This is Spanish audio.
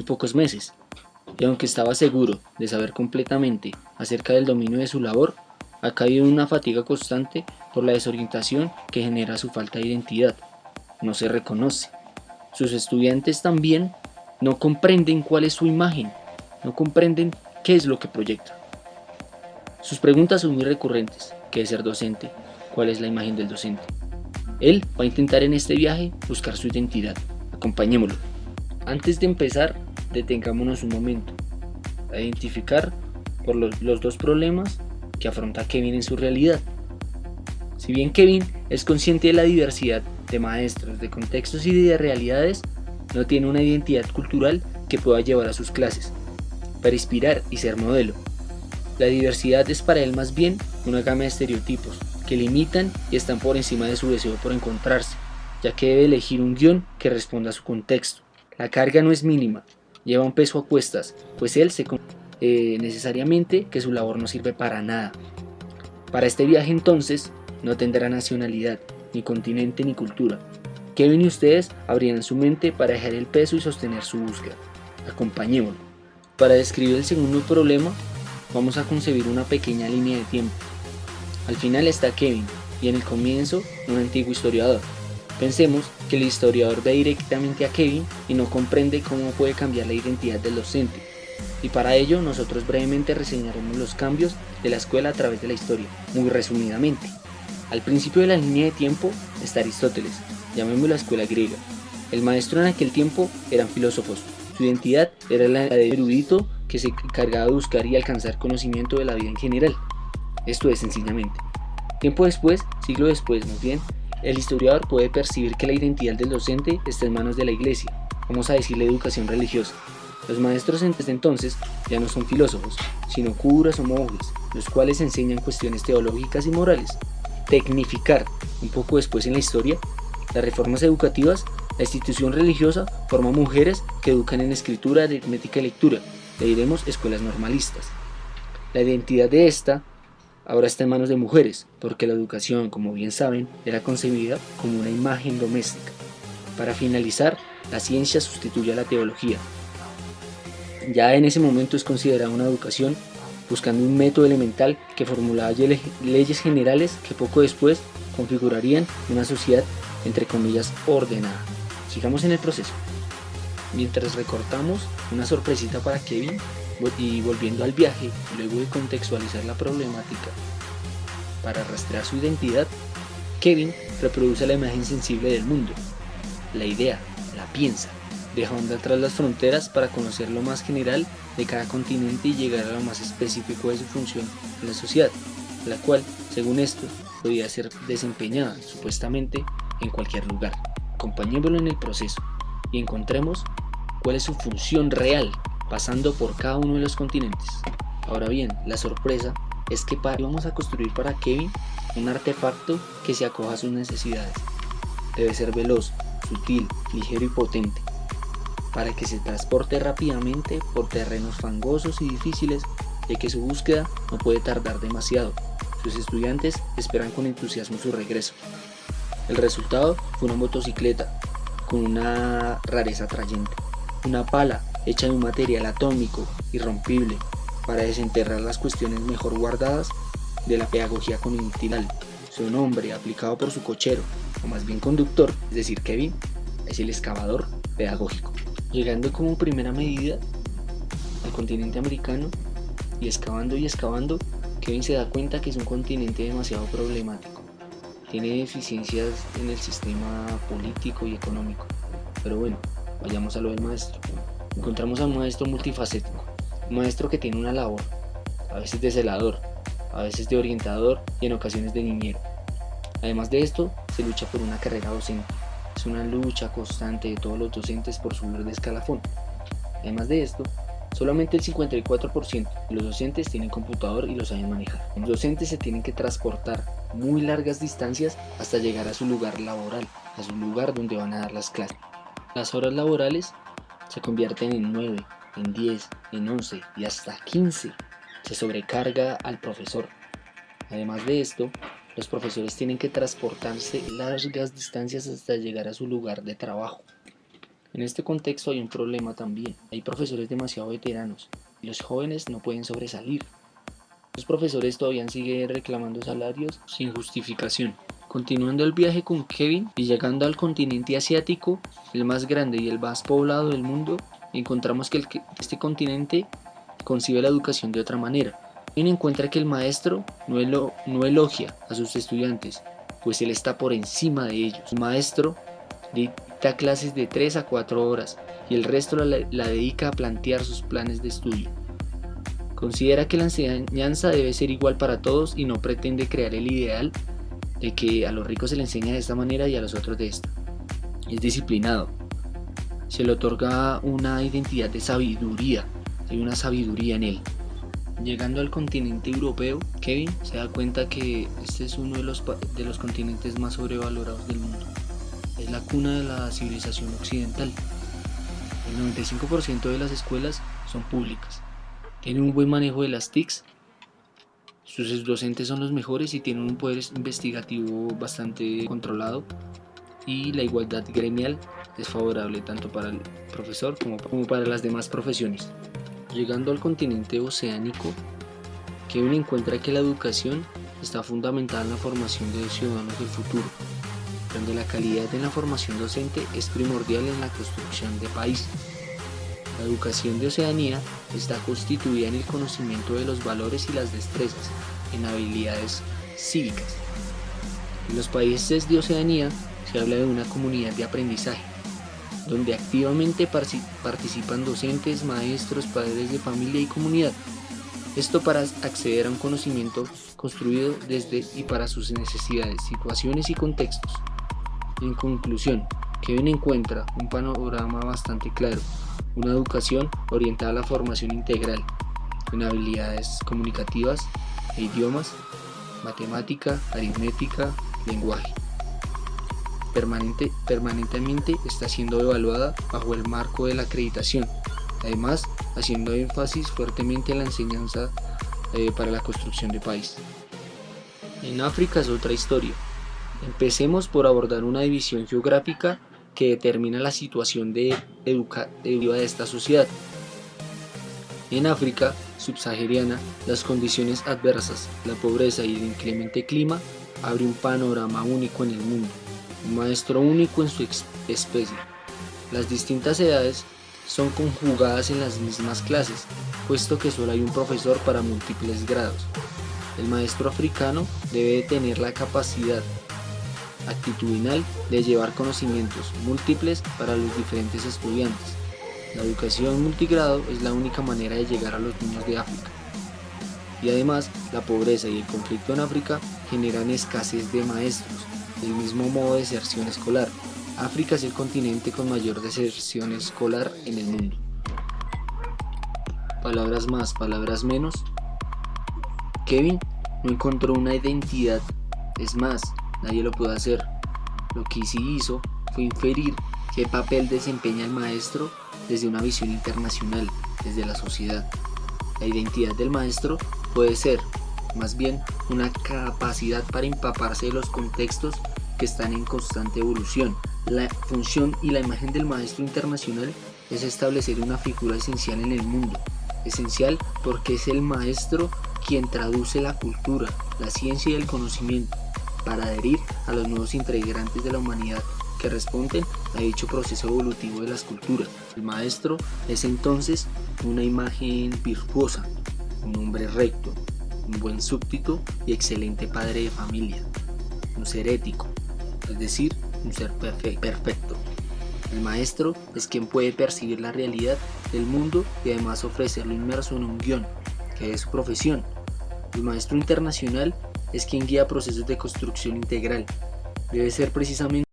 muy pocos meses, y aunque estaba seguro de saber completamente acerca del dominio de su labor, ha caído en una fatiga constante por la desorientación que genera su falta de identidad. No se reconoce. Sus estudiantes también no comprenden cuál es su imagen, no comprenden qué es lo que proyecta. Sus preguntas son muy recurrentes. ¿Qué es ser docente? ¿Cuál es la imagen del docente? Él va a intentar en este viaje buscar su identidad. Acompañémoslo. Antes de empezar, detengámonos un momento a identificar por los dos problemas que afronta Kevin en su realidad. Si bien Kevin es consciente de la diversidad de maestros, de contextos y de realidades, no tiene una identidad cultural que pueda llevar a sus clases, para inspirar y ser modelo. La diversidad es para él más bien una gama de estereotipos que limitan y están por encima de su deseo por encontrarse, ya que debe elegir un guión que responda a su contexto. La carga no es mínima, lleva un peso a cuestas, pues él se necesariamente que su labor no sirve para nada. Para este viaje entonces no tendrá nacionalidad, ni continente ni cultura. Kevin y ustedes abrirán su mente para dejar el peso y sostener su búsqueda. Acompañémoslo. Para describir el segundo problema, vamos a concebir una pequeña línea de tiempo. Al final está Kevin y en el comienzo un antiguo historiador. Pensemos que el historiador ve directamente a Kevin y no comprende cómo puede cambiar la identidad del docente. Y para ello nosotros brevemente reseñaremos los cambios de la escuela a través de la historia, muy resumidamente. Al principio de la línea de tiempo está Aristóteles, llamémoslo la escuela griega. El maestro en aquel tiempo eran filósofos, su identidad era la de erudito que se encargaba de buscar y alcanzar conocimiento de la vida en general. Esto es sencillamente. Tiempo después, siglo después más bien, el historiador puede percibir que la identidad del docente está en manos de la iglesia, vamos a decir la educación religiosa. Los maestros desde entonces ya no son filósofos, sino curas o monjes, los cuales enseñan cuestiones teológicas y morales. Tecnificar, un poco después en la historia, las reformas educativas, la institución religiosa forma mujeres que educan en escritura, aritmética y lectura, le diremos escuelas normalistas. La identidad de esta ahora está en manos de mujeres, porque la educación, como bien saben, era concebida como una imagen doméstica. Para finalizar, la ciencia sustituye a la teología. Ya en ese momento es considerada una educación buscando un método elemental que formulaba leyes generales que poco después configurarían una sociedad entre comillas ordenada. Sigamos en el proceso. Mientras recortamos una sorpresita para Kevin y volviendo al viaje, luego de contextualizar la problemática para rastrear su identidad, Kevin reproduce la imagen sensible del mundo. La idea, la piensa, dejando atrás las fronteras para conocer lo más general de cada continente y llegar a lo más específico de su función en la sociedad, la cual, según esto, podía ser desempeñada, supuestamente, en cualquier lugar. Acompañémoslo en el proceso y encontremos cuál es su función real, pasando por cada uno de los continentes. Ahora bien, la sorpresa es que vamos a construir para Kevin un artefacto que se acoja a sus necesidades. Debe ser veloz, sutil, ligero y potente, para que se transporte rápidamente por terrenos fangosos y difíciles, ya que su búsqueda no puede tardar demasiado. Sus estudiantes esperan con entusiasmo su regreso. El resultado fue una motocicleta con una rareza atrayente, una pala hecha de un material atómico irrompible para desenterrar las cuestiones mejor guardadas de la pedagogía continental. Su nombre, aplicado por su cochero, o más bien conductor, es decir, Kevin, es el excavador pedagógico. Llegando como primera medida al continente americano y excavando, Kevin se da cuenta que es un continente demasiado problemático. Tiene deficiencias en el sistema político y económico. Pero bueno, vayamos a lo del maestro. Encontramos a un maestro multifacético, un maestro que tiene una labor, a veces de celador, a veces de orientador y en ocasiones de niñero. Además de esto, se lucha por una carrera docente. Es una lucha constante de todos los docentes por subir de escalafón. Además de esto, solamente el 54% de los docentes tienen computador y lo saben manejar. Los docentes se tienen que transportar muy largas distancias hasta llegar a su lugar laboral, a su lugar donde van a dar las clases. Las horas laborales se convierten en 9, en 10, en 11 y hasta 15. Se sobrecarga al profesor. Además de esto, los profesores tienen que transportarse largas distancias hasta llegar a su lugar de trabajo. En este contexto hay un problema también. Hay profesores demasiado veteranos y los jóvenes no pueden sobresalir. Los profesores todavía siguen reclamando salarios sin justificación. Continuando el viaje con Kevin y llegando al continente asiático, el más grande y el más poblado del mundo, encontramos que este continente concibe la educación de otra manera. Kevin encuentra que el maestro no elogia a sus estudiantes, pues él está por encima de ellos. El maestro dicta clases de 3 a 4 horas y el resto la dedica a plantear sus planes de estudio. Considera que la enseñanza debe ser igual para todos y no pretende crear el ideal de que a los ricos se les enseña de esta manera y a los otros de esta. Es disciplinado. Se le otorga una identidad de sabiduría. Hay una sabiduría en él. Llegando al continente europeo, Kevin se da cuenta que este es uno de los continentes más sobrevalorados del mundo. Es la cuna de la civilización occidental. El 95% de las escuelas son públicas. Tienen un buen manejo de las TICs. Sus docentes son los mejores y tienen un poder investigativo bastante controlado. Y la igualdad gremial es favorable tanto para el profesor como para las demás profesiones. Llegando al continente oceánico, Kevin encuentra que la educación está fundamentada en la formación de ciudadanos del futuro, donde la calidad de la formación docente es primordial en la construcción de país. La educación de Oceanía está constituida en el conocimiento de los valores y las destrezas, en habilidades cívicas. En los países de Oceanía se habla de una comunidad de aprendizaje, donde activamente participan docentes, maestros, padres de familia y comunidad. Esto para acceder a un conocimiento construido desde y para sus necesidades, situaciones y contextos. En conclusión, Kevin encuentra un panorama bastante claro, una educación orientada a la formación integral, en habilidades comunicativas e idiomas, matemática, aritmética, lenguaje. Permanentemente está siendo evaluada bajo el marco de la acreditación, además haciendo énfasis fuertemente en la enseñanza para la construcción de país. En África es otra historia. Empecemos por abordar una división geográfica que determina la situación educativa de esta sociedad. En África subsahariana, las condiciones adversas, la pobreza y el inclemente clima abren un panorama único en el mundo, un maestro único en su especie. Las distintas edades son conjugadas en las mismas clases, puesto que solo hay un profesor para múltiples grados. El maestro africano debe tener la capacidad actitudinal de llevar conocimientos múltiples para los diferentes estudiantes. La educación multigrado es la única manera de llegar a los niños de África. Y además, la pobreza y el conflicto en África generan escasez de maestros, del mismo modo de deserción escolar. África es el continente con mayor deserción escolar en el mundo. Palabras más, palabras menos. Kevin no encontró una identidad, es más, nadie lo pudo hacer. Lo que sí hizo fue inferir qué papel desempeña el maestro desde una visión internacional, desde la sociedad. La identidad del maestro puede ser, más bien, una capacidad para empaparse de los contextos que están en constante evolución. La función y la imagen del maestro internacional es establecer una figura esencial en el mundo. Esencial porque es el maestro quien traduce la cultura, la ciencia y el conocimiento para adherir a los nuevos integrantes de la humanidad que responden a dicho proceso evolutivo de las culturas. El maestro es entonces una imagen virtuosa, un hombre recto, un buen súbdito y excelente padre de familia, un ser ético, es decir, un ser perfecto. El maestro es quien puede percibir la realidad del mundo y además ofrecerlo inmerso en un guión, que es su profesión. El maestro internacional es quien guía procesos de construcción integral. Debe ser precisamente